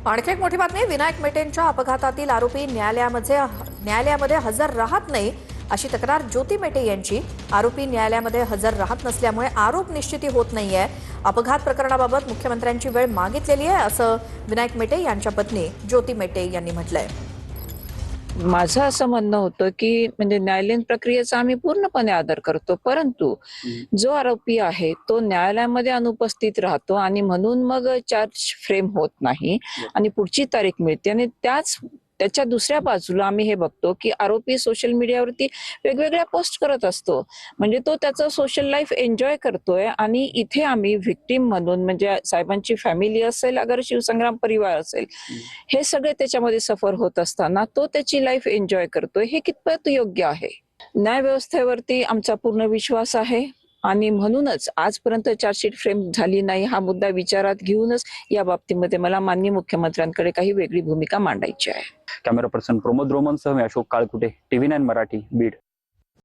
आणखी एक मोठी बातमी, विनायक मेटेंच्या अपघातातील आरोपी न्यायालयामध्ये हजर राहत नाही अशी तक्रार ज्योती मेटे यांची. आरोपी न्यायालयामध्ये हजर राहत नसल्यामुळे आरोप निश्चिती होत नाहीये. अपघात प्रकरणाबाबत मुख्यमंत्र्यांची वेळ मागितलेली आहे असं विनायक मेटे यांच्या पत्नी ज्योती मेटे यांनी म्हटलंय. माझं असं म्हणणं होतं की म्हणजे न्यायालयीन प्रक्रियेचा आम्ही पूर्णपणे आदर करतो, परंतु जो आरोपी आहे तो न्यायालयामध्ये अनुपस्थित राहतो आणि म्हणून मग चार्ज फ्रेम होत नाही आणि पुढची तारीख मिळते. आणि त्याच्या दुसऱ्या बाजूला आम्ही हे बघतो की आरोपी सोशल मीडियावरती वेगवेगळ्या पोस्ट करत असतो, म्हणजे तो त्याचं सोशल लाईफ एन्जॉय करतोय. आणि इथे आम्ही व्हिक्टीम म्हणून म्हणजे साहेबांची फॅमिली असेल, अगर शिवसंग्राम परिवार असेल, हे सगळे त्याच्यामध्ये सफर होत असताना तो त्याची लाईफ एन्जॉय करतोय, हे कितपत योग्य आहे? न्याय व्यवस्थेवरती आमचा पूर्ण विश्वास आहे आणि म्हणूनच आजपर्यंत चार्जशीट फ्रेम झाली नाही हा मुद्दा विचारात घेऊनच या बाबतीमध्ये मला माननीय मुख्यमंत्र्यांकडे काही वेगळी भूमिका मांडायची आहे. कॅमेरा पर्सन प्रमोद रोमनसह मी अशोक काळकुटे, TV9 मराठी, बीड.